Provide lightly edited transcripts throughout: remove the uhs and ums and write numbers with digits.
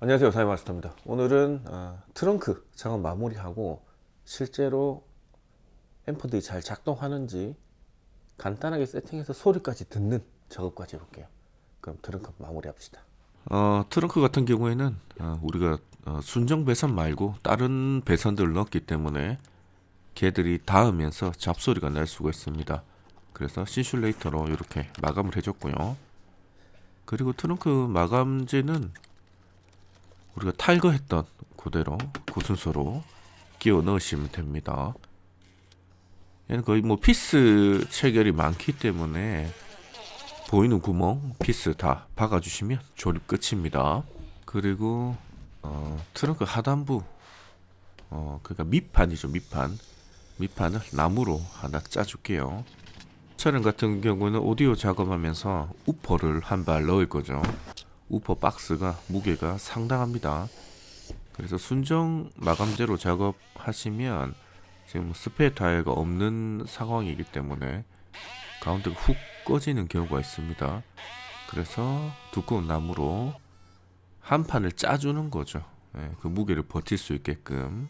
안녕하세요, 사이마스터입니다. 오늘은 트렁크 작업 마무리하고 실제로 앰프들이 잘 작동하는지 간단하게 세팅해서 소리까지 듣는 작업까지 해볼게요. 그럼 트렁크 마무리 합시다. 트렁크 같은 경우에는 우리가 순정 배선 말고 다른 배선들을 넣었기 때문에 걔들이 닿으면서 잡소리가 날 수가 있습니다. 그래서 신슐레이터로 이렇게 마감을 해줬고요. 그리고 트렁크 마감재는 우리가 탈거했던 그대로 구순서로 끼워 넣으시면 됩니다. 얘는 거의 뭐 피스 체결이 많기 때문에 보이는 구멍 피스 다 박아주시면 조립 끝입니다. 그리고 트렁크 하단부 그러니까 밑판이죠. 밑판을 나무로 하나 짜줄게요. 차량 같은 경우는 오디오 작업하면서 우퍼를 한 발 넣을 거죠. 우퍼 박스가 무게가 상당합니다. 그래서 순정 마감재로 작업하시면 지금 스페어 타이어가 없는 상황이기 때문에 가운데가 훅 꺼지는 경우가 있습니다. 그래서 두꺼운 나무로 한 판을 짜주는 거죠. 그 무게를 버틸 수 있게끔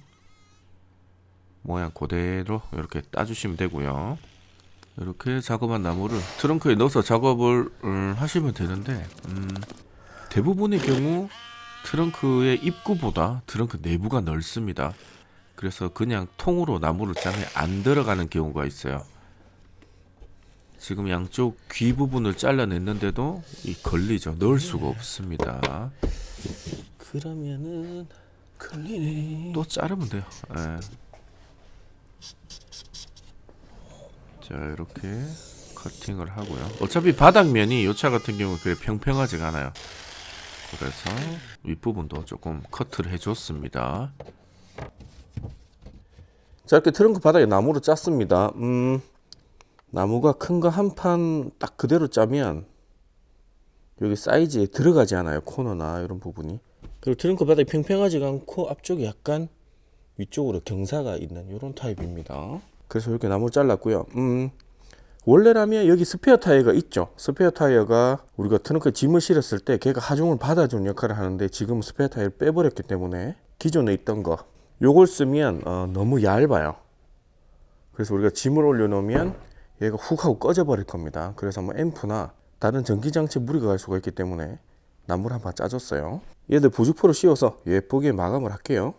모양 그대로 이렇게 따주시면 되고요. 이렇게 작업한 나무를 트렁크에 넣어서 작업을 하시면 되는데 대부분의 경우 트렁크의 입구보다 트렁크 내부가 넓습니다. 그래서 그냥 통으로 나무를 짜면 안 들어가는 경우가 있어요. 지금 양쪽 귀 부분을 잘라냈는데도 걸리죠. 넣을 수가 없습니다. 그러면은 걸리네. 또 자르면 돼요. 자, 이렇게 커팅을 하고요. 어차피 바닥면이 이 차 같은 경우 그렇게 평평하지가 않아요. 그래서 윗부분도 조금 커트를 해줬습니다. 자, 이렇게 트렁크 바닥에 나무를 짰습니다. 나무가 큰 거 한 판 딱 그대로 짜면 여기 사이즈에 들어가지 않아요. 코너나 이런 부분이. 그리고 트렁크 바닥이 평평하지가 않고 앞쪽이 약간 위쪽으로 경사가 있는 이런 타입입니다. 그래서 이렇게 나무를 잘랐고요. 원래라면 여기 스페어 타이어가 있죠. 스페어 타이어가 우리가 트렁크에 짐을 실었을 때 걔가 하중을 받아주는 역할을 하는데 지금 스페어 타이어를 빼버렸기 때문에 기존에 있던 거 요걸 쓰면 너무 얇아요. 그래서 우리가 짐을 올려놓으면 얘가 훅 하고 꺼져 버릴 겁니다. 그래서 뭐 앰프나 다른 전기장치에 무리가 갈 수가 있기 때문에 나무를 한번 짜줬어요. 얘들 부직포를 씌워서 예쁘게 마감을 할게요.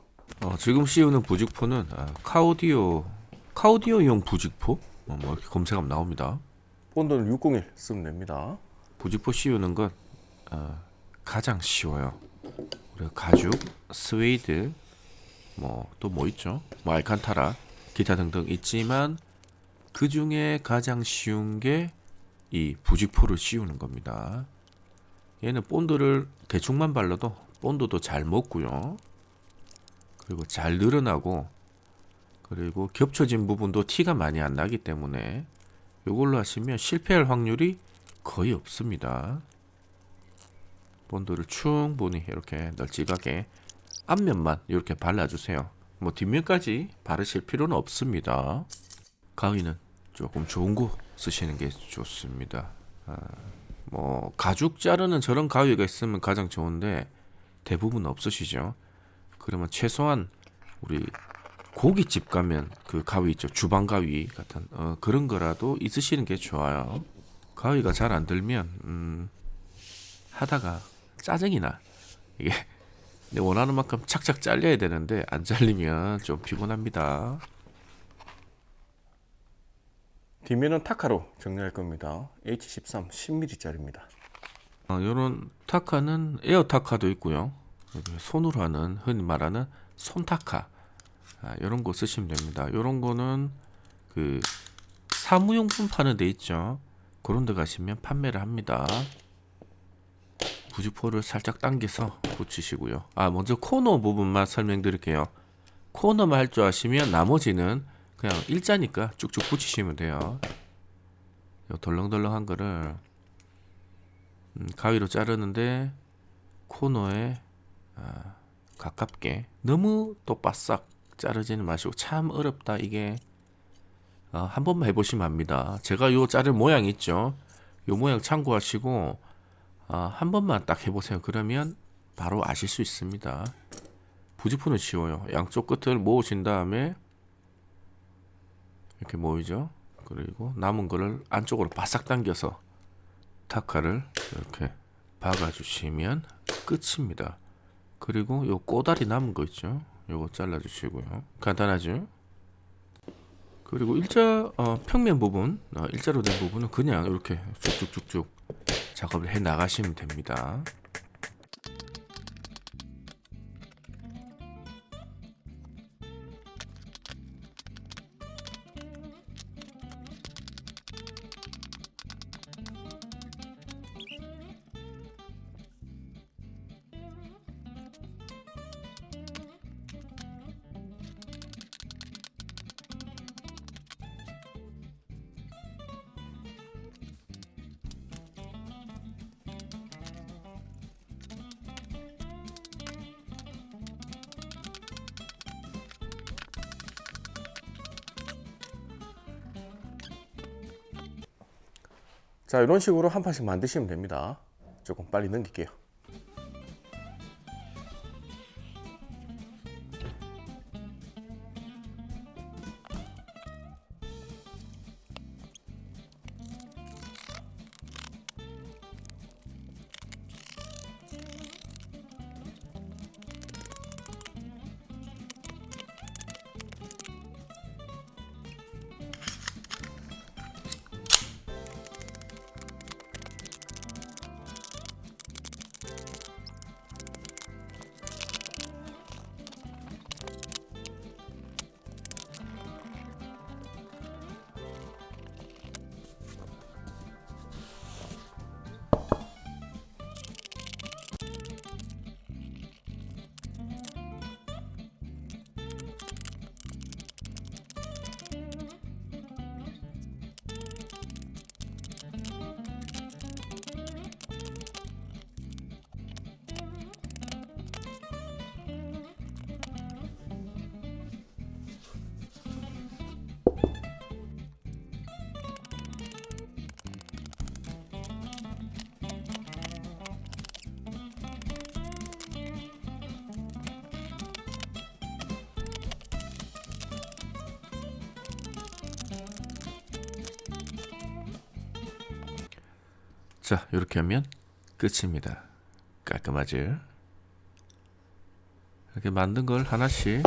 지금 씌우는 부직포는 카오디오용 부직포 뭐 이렇게 검색하면 나옵니다. 본드는 601 쓰면 됩니다. 부직포 씌우는 건 가장 쉬워요. 그리고 가죽, 스웨이드, 또 뭐 있죠? 알칸타라, 기타 등등 있지만 그 중에 가장 쉬운 게 이 부직포를 씌우는 겁니다. 얘는 본드를 대충만 발라도 본드도 잘 먹고요. 그리고 잘 늘어나고 그리고 겹쳐진 부분도 티가 많이 안 나기 때문에 이걸로 하시면 실패할 확률이 거의 없습니다. 본드를 충분히 이렇게 널찍하게 앞면만 이렇게 발라주세요. 뒷면까지 바르실 필요는 없습니다. 가위는 조금 좋은 거 쓰시는 게 좋습니다. 가죽 자르는 저런 가위가 있으면 가장 좋은데 대부분 없으시죠. 그러면 최소한 우리 고깃집 가면 그 가위 있죠. 주방 가위 같은 그런 거라도 있으시는 게 좋아요. 가위가 잘 안 들면 하다가 짜증이 나. 이게 내 원하는 만큼 착착 잘려야 되는데 안 잘리면 좀 피곤합니다. 뒷면은 타카로 정리할 겁니다. H13 10mm짜리입니다. 이런 타카는 에어 타카도 있고요. 손으로 하는 흔히 말하는 손타카 이런 거 쓰시면 됩니다. 이런 거는 그 사무용품 파는 데 있죠. 그런 데 가시면 판매를 합니다. 부직포를 살짝 당겨서 붙이시고요. 먼저 코너 부분만 설명드릴게요. 코너만 할 줄 아시면 나머지는 그냥 일자니까 쭉쭉 붙이시면 돼요. 요 덜렁덜렁한 거를 가위로 자르는데 코너에 가깝게 너무 또 바싹 자르지는 마시고 참 어렵다 이게. 한 번만 해보시면 압니다. 제가 요 자를 모양 있죠. 요 모양 참고하시고 한 번만 딱 해보세요. 그러면 바로 아실 수 있습니다. 부직포는 쉬워요. 양쪽 끝을 모으신 다음에 이렇게 모이죠. 그리고 남은 거를 안쪽으로 바싹 당겨서 타카를 이렇게 박아주시면 끝입니다. 그리고 요 꼬다리 남은 거 있죠. 요거 잘라주시고요. 간단하죠. 그리고 일자 평면 부분, 일자로 된 부분은 그냥 이렇게 쭉쭉쭉쭉 작업을 해 나가시면 됩니다. 자, 이런 식으로 한 판씩 만드시면 됩니다. 조금 빨리 넘길게요. 자, 이렇게 하면 끝입니다. 깔끔하죠? 이렇게 만든 걸 하나씩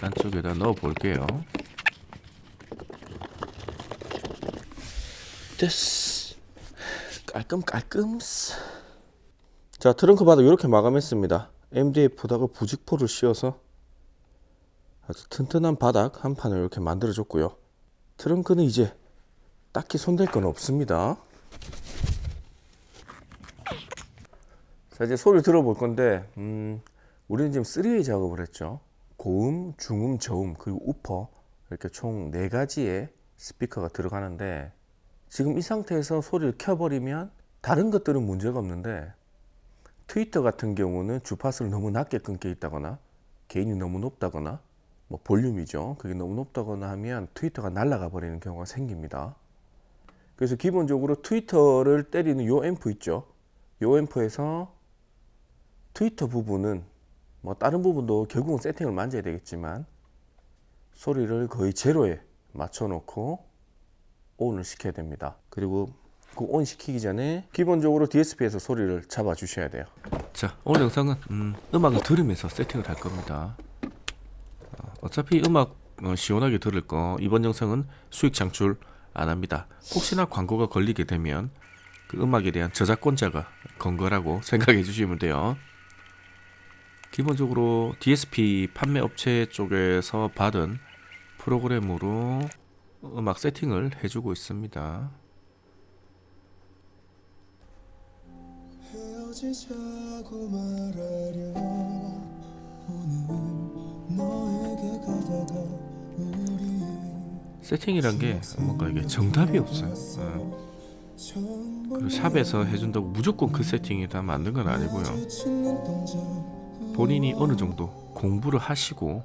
안쪽에다 넣어 볼게요. 됐어. 깔끔. 자, 트렁크 바닥 이렇게 마감했습니다. MDF에다가 부직포를 씌워서 아주 튼튼한 바닥 한 판을 이렇게 만들어 줬고요. 트렁크는 이제 딱히 손댈 건 없습니다. 자, 이제 소리 들어볼 건데 우리는 지금 3웨이 작업을 했죠. 고음, 중음, 저음, 그리고 우퍼 이렇게 총 4가지의 스피커가 들어가는데 지금 이 상태에서 소리를 켜버리면 다른 것들은 문제가 없는데 트위터 같은 경우는 주파수를 너무 낮게 끊겨 있다거나 게인이 너무 높다거나 뭐 볼륨이죠. 그게 너무 높다거나 하면 트위터가 날아가 버리는 경우가 생깁니다. 그래서 기본적으로 트위터를 때리는 요 앰프 있죠. 요 앰프에서 트위터 부분은 뭐 다른 부분도 결국은 세팅을 만져야 되겠지만 소리를 거의 제로에 맞춰 놓고 온을 시켜야 됩니다. 그리고 그 온 시키기 전에 기본적으로 DSP에서 소리를 잡아 주셔야 돼요. 자, 오늘 영상은 음악을 들으면서 세팅을 할 겁니다. 어차피 음악 시원하게 들을 거 이번 영상은 수익 창출 안 합니다. 혹시나 광고가 걸리게 되면 그 음악에 대한 저작권자가 건 거라고 생각해 주시면 돼요. 기본적으로 DSP 판매 업체 쪽에서 받은 프로그램으로 음악 세팅을 해주고 있습니다. 헤어지자고 말하려 오늘 너에게 가다가 우리 세팅이란 게 뭔가 이게 정답이 없어요. 그리고 샵에서 해준다고 무조건 그 세팅이 다 맞는 건 아니고요. 본인이 어느 정도 공부를 하시고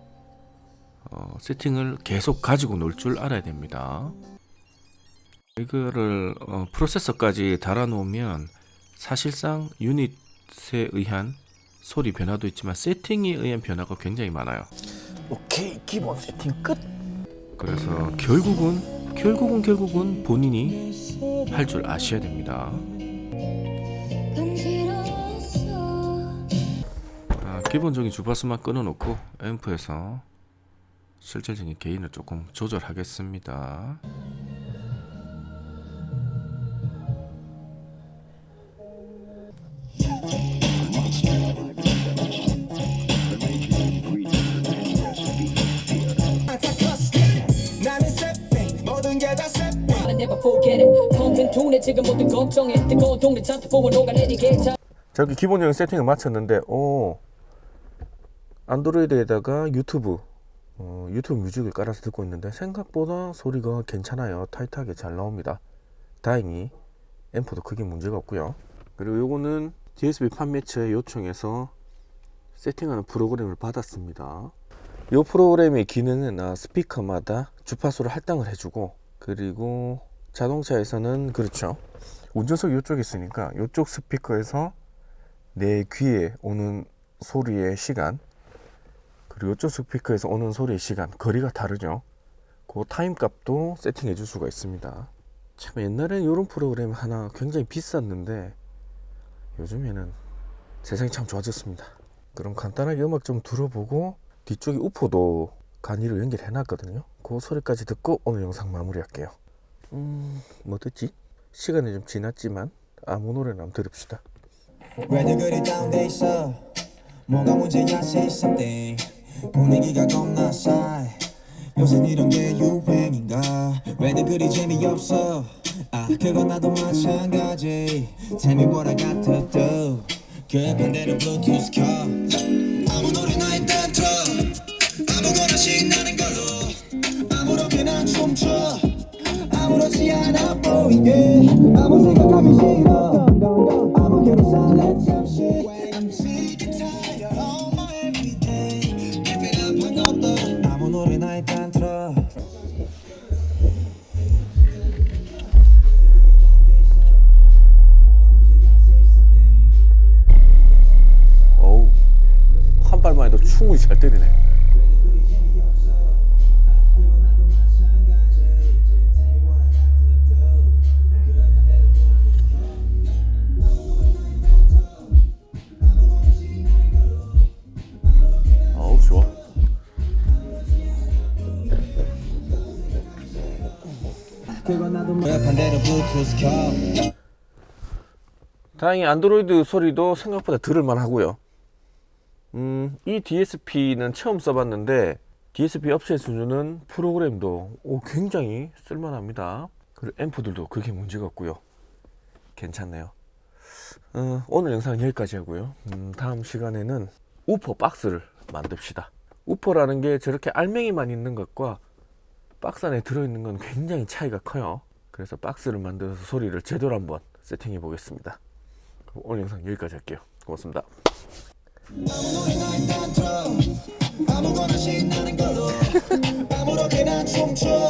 세팅을 계속 가지고 놀 줄 알아야 됩니다. 이거를 프로세서까지 달아 놓으면 사실상 유닛에 의한 소리 변화도 있지만 세팅에 의한 변화가 굉장히 많아요. 오케이, 기본 세팅 끝. 그래서 결국은 본인이 할 줄 아셔야 됩니다. 기본적인 주파수만 끊어놓고 앰프에서 실질적인 게인을 조금 조절하겠습니다. 저기 기본적인 세팅을 마쳤는데, 안드로이드에다가 유튜브 뮤직을 깔아서 듣고 있는데 생각보다 소리가 괜찮아요. 타이트하게 잘 나옵니다. 다행히 앰프도 크게 문제가 없고요. 그리고 요거는 DSP 판매처의 요청에서 세팅하는 프로그램을 받았습니다. 이 프로그램의 기능은 스피커마다 주파수를 할당을 해주고, 그리고 자동차에서는 그렇죠, 운전석 이쪽에 있으니까 이쪽 스피커에서 내 귀에 오는 소리의 시간, 그리고 이쪽 스피커에서 오는 소리의 시간, 거리가 다르죠. 그 타임 값도 세팅해 줄 수가 있습니다. 참 옛날에는 이런 프로그램 하나 굉장히 비쌌는데 요즘에는 세상이 참 좋아졌습니다. 그럼 간단하게 음악 좀 들어보고 뒤쪽에 우퍼도 간이로 연결해 놨거든요. 그 소리까지 듣고 오늘 영상 마무리할게요. 뭐 듣지? 시간이 좀 지났지만 아무 노래나 한번 들읍시다. 왜들 그리 다운돼 있어? 뭐가 문제야? Say something. 분위기가 겁나 싸해. 요새 이런 게 유행인가? 왜들 그리 재미없어? 그건 나도 마찬가지. Tell me what I got to do. 그 반대로 블루투스 켜. 아무 노래나 일단 틀어. 아무거나 신나는 걸로. 아무렇게나 춤춰. 아무렇지 않아 보이게. 아무 생각하기 싫어. 아무개로 살래 잠시. I'm sick and tired of my everyday. Keep it up 한 것도. 아무 노래나 일단 틀어. 어우, 한 발만 해도 충분히 잘 때리네. 어우, 좋아. 다행히 안드로이드 소리도 생각보다 들을만 하고요. 이 DSP는 처음 써봤는데 DSP 업체에서 주는 프로그램도 굉장히 쓸만합니다. 그리고 앰프들도 그게 문제가 없고요. 괜찮네요. 오늘 영상은 여기까지 하고요. 다음 시간에는 우퍼 박스를 만듭시다. 우퍼라는 게 저렇게 알맹이만 있는 것과 박스 안에 들어있는 건 굉장히 차이가 커요. 그래서 박스를 만들어서 소리를 제대로 한번 세팅해 보겠습니다. 오늘 영상 여기까지 할게요. 고맙습니다. 아무거나 신나는 걸로. 아무렇게나 춤춰.